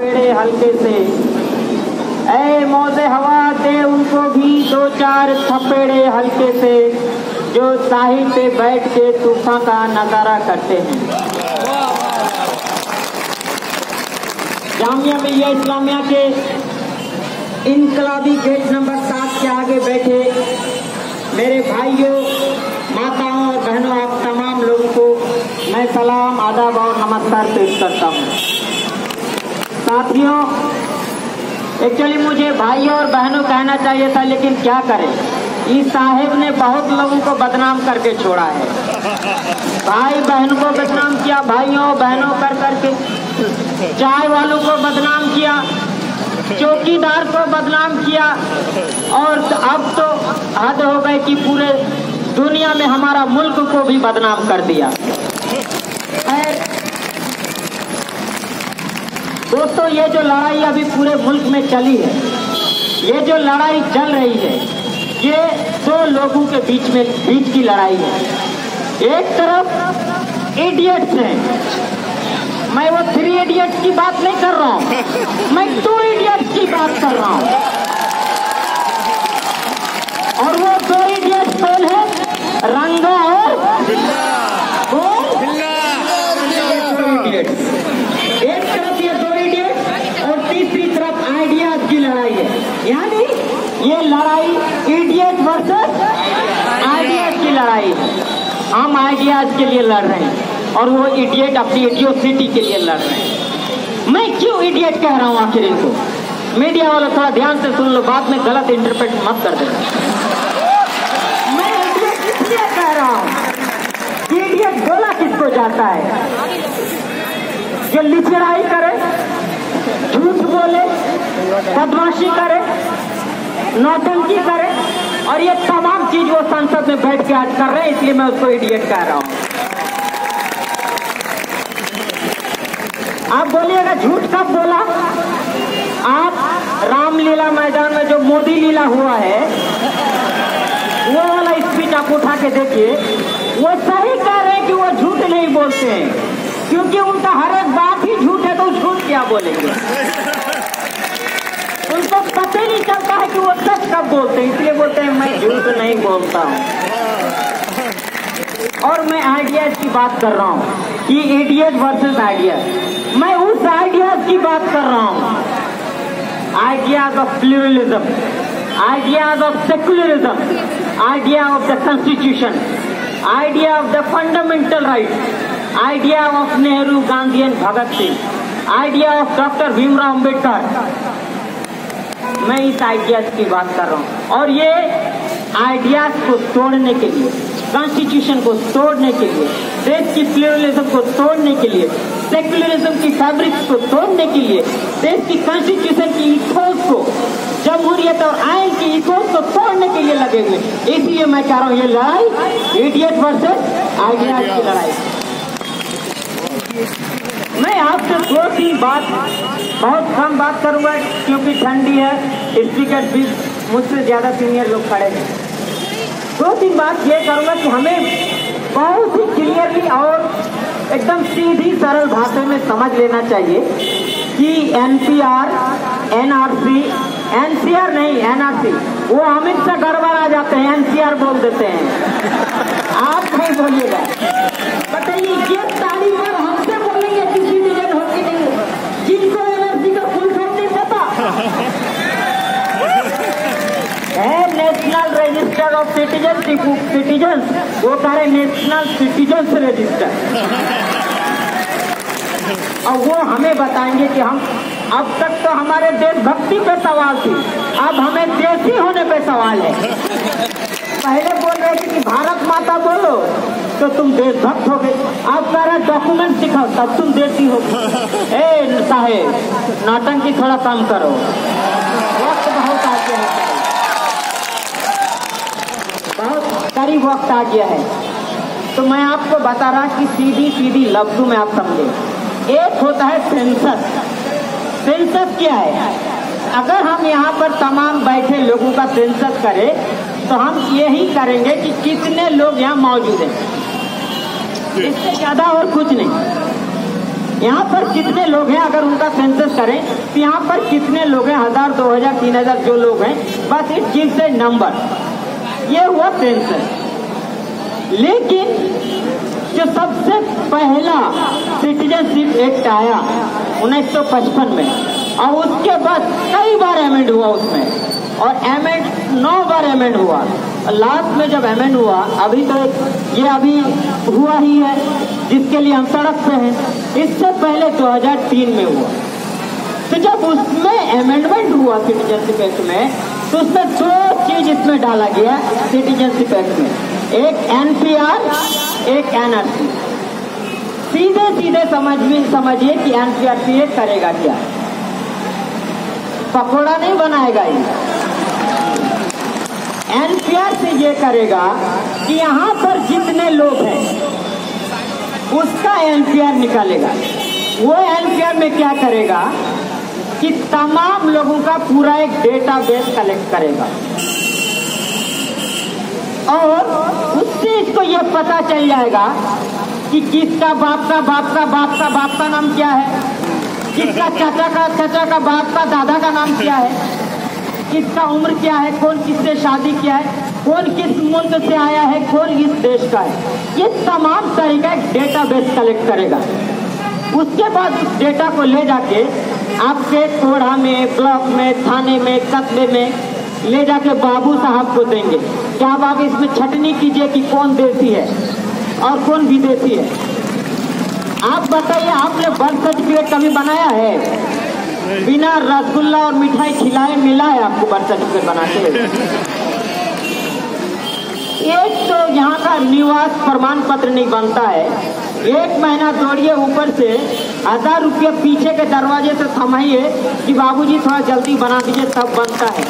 थपेड़े हल्के से, ऐ मौजे हवा दे उनको भी 2-4 थपेड़े हल्के से, जो साहिल पे बैठ के तूफान का नजारा करते हैं। जामिया मिलिया इस्लामिया के इनकलाबी गेट नंबर 7 के आगे बैठे मेरे भाइयों, माताओं और बहनों, आप तमाम लोगों को मैं सलाम, आदाब और नमस्कार पेश करता हूँ। साथियों, एक्चुअली मुझे भाइयों और बहनों कहना चाहिए था, लेकिन क्या करें, इस साहिब ने बहुत लोगों को बदनाम करके छोड़ा है। भाई बहन को बदनाम किया, भाइयों बहनों कर करके, चाय वालों को बदनाम किया, चौकीदार को बदनाम किया, और अब तो हद हो गई कि पूरे दुनिया में हमारा मुल्क को भी बदनाम कर दिया। दोस्तों, ये जो लड़ाई अभी पूरे मुल्क में चली है, ये जो लड़ाई चल रही है, ये 2 लोगों के बीच की लड़ाई है। एक तरफ इडियट्स हैं, मैं वो 3 इडियट्स की बात नहीं कर रहा हूँ, मैं 2 इडियट्स की बात कर रहा हूँ। और वो 2 इडियट्स कौन है? रंगा और एक तरफ ये 2 इडियट और तीसरी तरफ आइडियाज की लड़ाई है। यानी ये लड़ाई इडियट वर्सेस आइडियाज की लड़ाई है। हम आइडियाज के लिए लड़ रहे हैं और वो इडियट अपनी इडियोसिटी के लिए लड़ रहे हैं। मैं क्यों इडियट कह रहा हूँ आखिर इनको? मीडिया वालों थोड़ा ध्यान से सुन लो, बाद में गलत इंटरप्रेट मत कर देना। मैं इडियट इसलिए कह रहा हूँ कि इडियट बोला किसको जाता है? जो लिचड़ाई करे, झूठ बोले, बदमाशी करे, नौटंकी करे, और ये तमाम चीज वो संसद में बैठ के आज कर रहे हैं, इसलिए मैं उसको इडियट कह रहा हूं। आप बोलिएगा झूठ कब बोला? आप रामलीला मैदान में जो मोदी लीला हुआ है, वो वाला स्पीच आप उठा के देखिए, वो सही कह रहे हैं कि वो झूठ नहीं बोलते हैं, क्योंकि उनका हर एक बात ही झूठ है, तो झूठ क्या बोलेंगे? उनको पता ही नहीं चलता है कि वो सच कब बोलते हैं, इसलिए बोलते हैं मैं झूठ नहीं बोलता हूँ। और मैं आइडियाज की बात कर रहा हूँ कि इडियट वर्सेस आइडियाज। मैं उस आइडियाज की बात कर रहा हूँ, ideas of pluralism, ideas of secularism, idea of the constitution, idea of the fundamental rights, idea of Nehru, Gandhi and Bhagat Singh, idea of doctor Bhimrao Ambedkar. मैं इस आइडियाज की बात कर रहा हूँ, और ये आइडियाज को तोड़ने के लिए, कॉन्स्टिट्यूशन को तोड़ने के लिए, देश की प्लूरलिज्म को तोड़ने के लिए, सेक्युलरिज्म की फैब्रिक्स को तोड़ने के लिए, देश की कॉन्स्टिट्यूशन की इथोस को, जमहूरियत और आइन की इथोस को तोड़ने के लिए लगे हुए। इसलिए मैं कह रहा हूँ ये लड़ाई इडियट वर्सेस आइडियाज की लड़ाई। मैं आपसे 2-3 बात, बहुत कम बात करूंगा क्योंकि ठंडी है, स्पीकर भी मुझसे ज्यादा सीनियर लोग खड़े हैं। 2-3 बात ये करूंगा कि हमें बहुत ही क्लियरली और एकदम सीधी सरल भाषा में समझ लेना चाहिए कि एनपीआर, एनआरसी, एनसीआर नहीं एनआरसी, वो हमेशा गड़बड़ आ जाते हैं, एनसीआर बोल देते हैं। आप नहीं बोलिएगा। बताइए, ये तारीख पर हमसे बोलेंगे किसी भी जगह होती नहीं, जिनको एनआरसी का फुल फॉर्म नहीं पता है, नेशनल रजिस्टर ऑफ सिटीजन, वो कह रहे नेशनल सिटीजन रजिस्टर। और वो हमें बताएंगे कि हम, अब तक तो हमारे देशभक्ति पे सवाल थी, अब हमें देशी होने पे सवाल है। पहले बोल रहे थे कि भारत माता बोलो तो तुम देशभक्त हो गए, अब कह रहे डॉक्यूमेंट दिखाओ तब तुम देशी हो गए। ए साहेब, नौटंकी थोड़ा कम करो, वक्त बहुत आ गया है, बहुत करीब वक्त आ गया है। तो मैं आपको बता रहा कि सीधी सीधी लफ्जों में आप समझे। एक होता है सेंसस। सेंसस क्या है? अगर हम यहाँ पर तमाम बैठे लोगों का सेंसस करें तो हम यही करेंगे कि कितने लोग यहाँ मौजूद हैं, इससे ज्यादा और कुछ नहीं। यहाँ पर कितने लोग हैं, अगर उनका सेंसस करें तो यहाँ पर कितने लोग हैं, 1000, 2000, 3000 जो लोग हैं, बस इट गिव्स ए नंबर। ये हुआ सेंसस। लेकिन जो सबसे पहला सिटीजनशिप एक्ट आया 1955 में, और उसके बाद कई बार अमेंड हुआ उसमें, और अमेंड 9 बार अमेंड हुआ। लास्ट में जब अमेंड हुआ, अभी तो ये अभी हुआ ही है जिसके लिए हम सड़क पे हैं, इससे पहले 2003 में हुआ। तो जब उसमें अमेंडमेंट हुआ सिटीजनशिप एक्ट में, तो उसमें 2 चीज इसमें डाला गया सिटीजनशिप एक्ट में, एक एनपीआर, एक एनआरसी। सीधे सीधे समझिए कि एनपीआर से ये करेगा क्या, पकौड़ा नहीं बनाएगा ये। एनपीआर से ये करेगा कि यहाँ पर जितने लोग हैं उसका एनपीआर निकालेगा। वो एनपीआर में क्या करेगा कि तमाम लोगों का पूरा एक डेटाबेस कलेक्ट करेगा, और उससे इसको ये पता चल जाएगा कि किसका बाप का बाप का बाप का बाप का नाम क्या है, किसका चाचा का बाप का दादा का नाम क्या है, किसका उम्र क्या है, कौन किससे शादी किया है, कौन किस मुल्क से आया है, कौन इस देश का है। ये तमाम तरह का एक डेटाबेस कलेक्ट करेगा। उसके बाद उस डेटा को ले जाके आपके कोढ़ा में, ब्लॉक में, थाने में, कस्बे में ले जाके बाबू साहब को देंगे कि आप आगे इसमें छटनी कीजिए कि कौन देसी है और कौन विदेशी है। आप बताइए, आपने बर्थ सर्टिफिकेट कभी बनाया है? बिना रसगुल्ला और मिठाई खिलाए मिला है आपको बर्थ सर्टिफिकेट बनाते? एक तो यहाँ का निवास प्रमाण पत्र नहीं बनता है, 1 महीना दौड़िए ऊपर से 1000 रुपये पीछे के दरवाजे से थमाइए कि बाबूजी थोड़ा जल्दी बना दीजिए, तब बनता है।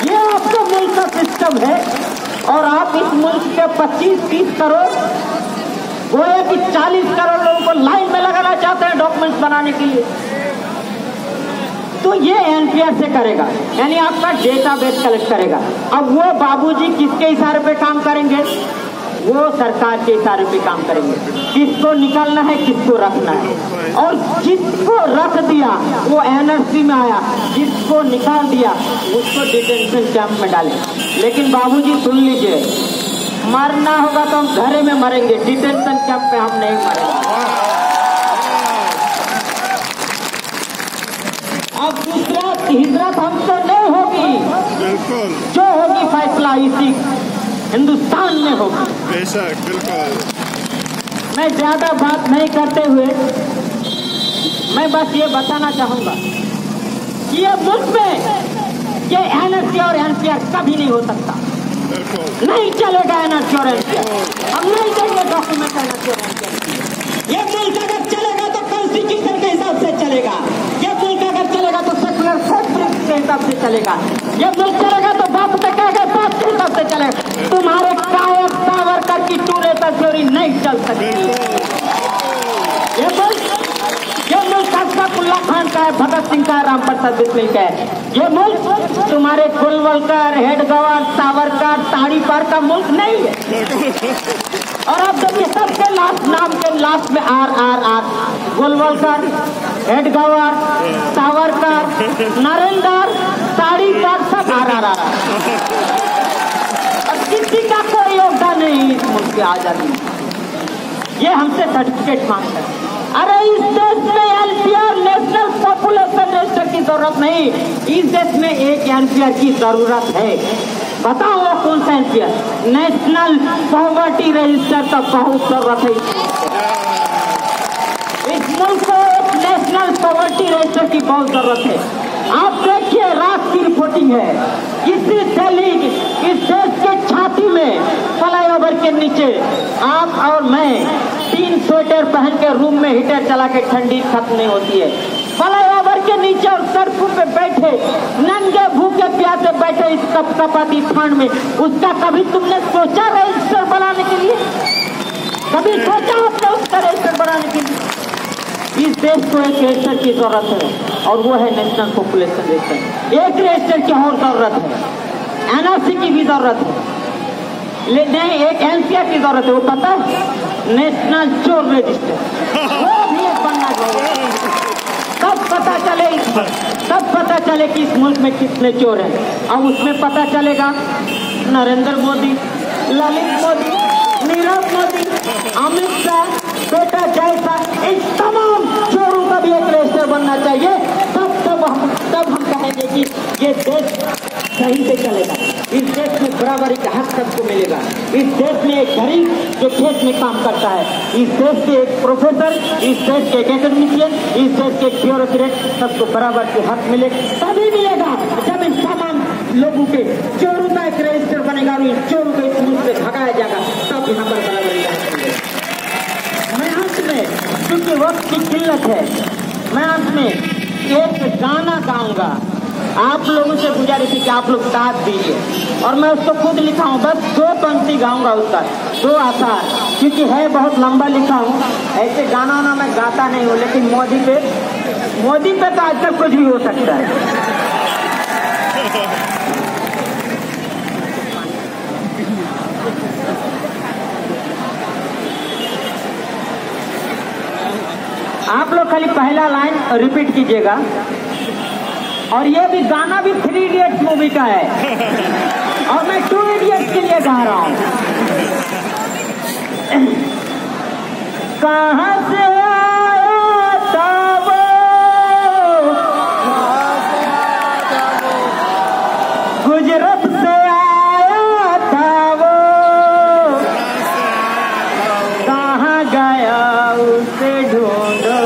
ये आपका मुल्क का सिस्टम है, और आप इस मुल्क के 25-30 करोड़, गोया कि 40 करोड़ लोगों को लाइन में लगाना चाहते हैं डॉक्यूमेंट्स बनाने के लिए। तो ये एनपीआर से करेगा, यानी आपका डेटाबेस कलेक्ट करेगा। अब वो बाबूजी किसके इशारे पे काम करेंगे? वो सरकार के इशारे पे काम करेंगे, किसको निकालना है, किसको रखना है। और जिसको रख दिया वो एनआरसी में आया, जिसको निकाल दिया उसको डिटेंशन कैंप में डाले। लेकिन बाबूजी सुन लीजिए, मरना होगा तो हम घरे में मरेंगे, डिटेंशन कैंप में हम नहीं मरेंगे। अब दूसरा हिजरत हमसे नहीं होगी, जो होगी फैसला इसी हिंदुस्तान में होगी। बेशक, बिल्कुल। मैं ज्यादा बात नहीं करते हुए मैं बस ये बताना चाहूंगा कि ये मुल्क में ये एनआरसी और एनपीआर कभी नहीं हो सकता, नहीं चलेगा एनआरसी और एनपीआर। हम नहीं देंगे डॉक्यूमेंट एनआरसी और एनपीआर। ये मुल्क अगर चलेगा तो कॉन्स्टिट्यूशन के हिसाब से चलेगा, ये मुल्क अगर चलेगा तो सेकुलर के हिसाब से चलेगा, ये मुल्क चलेगा तो बाप के बाप के हिसाब से चलेगा। तुम्हारे कायर सावरकर की टू नेशन थ्योरी नहीं चल सकती। ये मुल्क अशफाकुल्लाह खान का है, भगत सिंह का है, राम प्रसाद बिस्मिल का है। ये मुल्क तुम्हारे गोलवलकर, हेडगेवार, सावरकर, ताड़ी पार का मुल्क नहीं है। और अब देखिए सबके लास्ट नाम के लास्ट में R R R, Golwalkar, Hedgewar, Savarkar, Narendra, ताड़ी पार, सब आर आर आर। और किसी का कोई योगदान नहीं इस मुल्क की आजादी में। ये हमसे सर्टिफिकेट मांगता है। अरे इस देश में एनपीआर नेशनल पॉपुलेशन रजिस्टर की जरूरत नहीं, इस देश में एक एनपीआर की जरूरत है। बताओ वो कौन सा एनपीआर? नेशनल पॉवर्टी रजिस्टर तो बहुत जरूरत है इस मुल्क को, एक नेशनल पॉवर्टी रजिस्टर की बहुत जरूरत है। आप देखिए रात की रिपोर्टिंग है, किसी दिल्ली इस देश के छाती में फ्लाईओवर के नीचे आप और मैं 3 स्वेटर पहन के रूम में हीटर चला के ठंडी खत्म नहीं होती है। फ्लाईओवर के नीचे और सड़कों पे बैठे नंगे भूखे प्यासे बैठे इस कपकपाती ठंड में, उसका कभी तुमने सोचा रजिस्टर बनाने के लिए? कभी सोचा आपने उसका रजिस्टर बनाने के लिए? इस देश को एक रजिस्टर की जरूरत है, और वो है नेशनल पॉपुलेशन रजिस्टर। एक रजिस्टर की और जरूरत है, एनआरसी की भी जरूरत है। नहीं, एक एनसीआर की जरूरत है, वो पता है, नेशनल चोर रजिस्टर, वो भी एक बनना चाहिए। तब पता चले कि इस मुल्क में कितने चोर हैं। अब उसमें पता चलेगा नरेंद्र मोदी, ललित मोदी, नीरव मोदी, अमित शाह, बेटा जैसा, इन तमाम चोरों का भी एक रजिस्टर बनना चाहिए। तब हम कहेंगे कि ये देश सही से चलेगा, इस देश में बराबरी का हक सबको मिलेगा, इस देश में एक गरीब जो खेत में काम करता है, इस देश के एक प्रोफेसर, इस देश के एक एकेडमिशियन, इस देश के एक ब्यूरोक्रेट, सबको बराबर के हक मिले, तभी मिलेगा जब इन तमाम लोगों के चोरों का एक रजिस्टर बनेगा और इन चोरों को इस मुल्क से भगाया जाएगा, तब यहाँ पर बराबरी का हक मिलेगा। मैं अंत में, क्योंकि वक्त की किल्लत है, मैं अंत में एक गाना गाऊंगा। आप लोगों से गुजारिश है कि आप लोग साथ दीजिए, और मैं उसको खुद लिखा हूँ, बस 2 पंक्ति गाऊंगा उसका, 2 आसार, क्योंकि है बहुत लंबा लिखा हूँ। ऐसे गाना ना मैं गाता नहीं हूँ, लेकिन मोदी पे तो आजकल कुछ भी हो सकता है। आप लोग खाली पहला लाइन रिपीट कीजिएगा, और ये भी गाना भी 3 इडियट्स मूवी का है, और मैं 2 इडियट्स के लिए गा रहा हूँ। कहाँ से आया था वो, गुजरात से आया था वो, कहाँ गया उसे ढूंढो,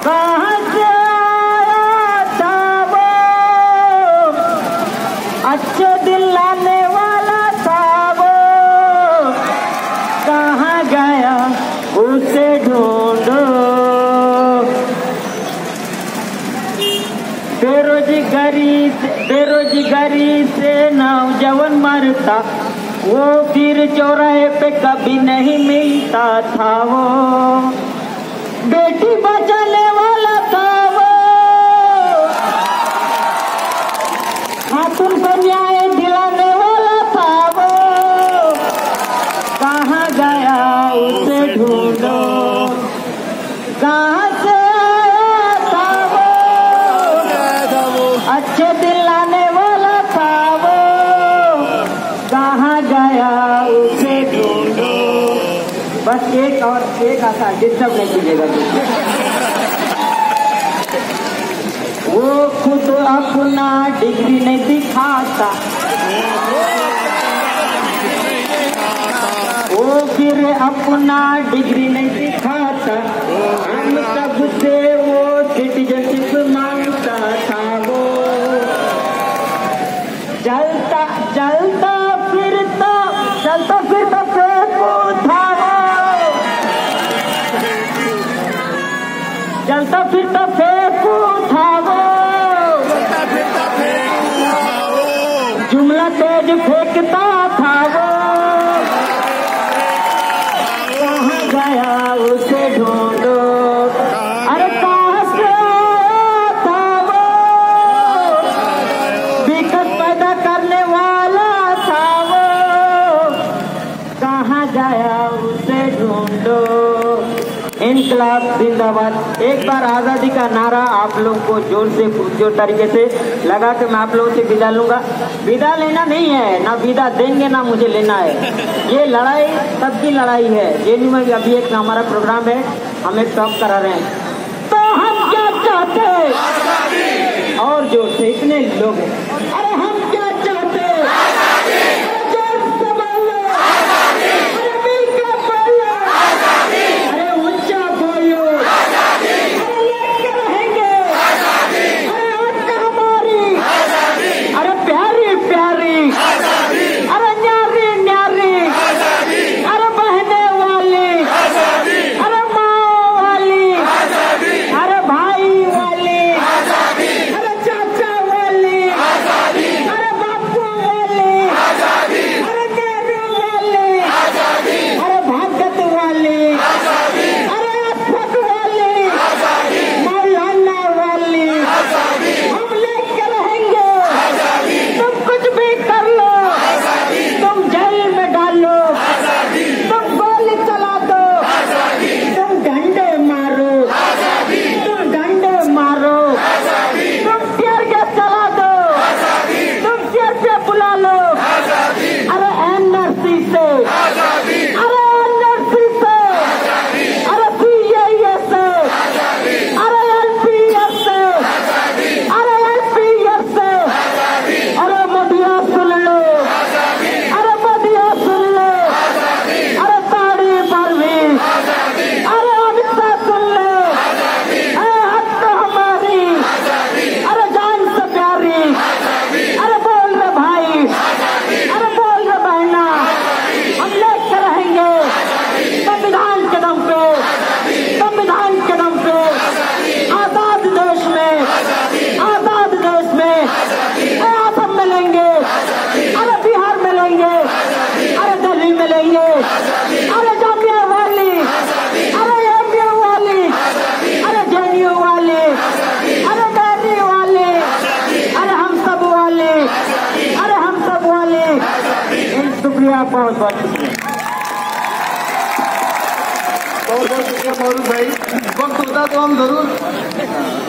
कहाँ से आया था वो, अच्छे दिल लाने वाला था वो, कहाँ गया उसे ढूंढो। बेरोजगारी से नौजवान मरता, वो फिर चौराहे पे कभी नहीं मिलता था वो, बेटी बचाने वाला था वो, खातून को न्याय दिलाने वाला था वो, कहाँ गया उसे ढूंढो, कहाँ से आया था वो, अच्छे दिलाने वाला था वो, कहाँ गया उसे ढूंढो। बस एक और एक आता, डिस्टर्ब नहीं कीजिएगा। वो खुद अपना डिग्री नहीं दिखाता, वो फिर अपना डिग्री नहीं दिखाता, हम सबसे वो सिटीजनशिप मांगता था वो, चलता फिरता फेंकू था वो, चलता फिरता फेंकू था वो, जुमला तेज फेंकता था वो, कहाँ गया उसे ढूंढो। अरे कहाँ से आया था वो, दिक्कत पैदा करने वाला था वो, कहाँ गया उसे ढूंढो। इनकलाब जिंदाबाद। एक बार आज़ादी का नारा आप लोगों को जोर तरीके से लगा के मैं आप लोगों से विदा लूंगा। विदा लेना नहीं है, ना विदा देंगे ना मुझे लेना है। ये लड़ाई सबकी लड़ाई है। जेएनयू में अभी एक हमारा प्रोग्राम है, हम एक टॉप करा रहे हैं। तो हम क्या चाहते हैं और जोर से इतने लोग हैं। अरे हम क्या चाहते हैं, शुक्रिया, बहुत बहुत शुक्रिया। बहुत बहुत शुक्रिया मारूफ भाई। वक्त होता तो हम जरूर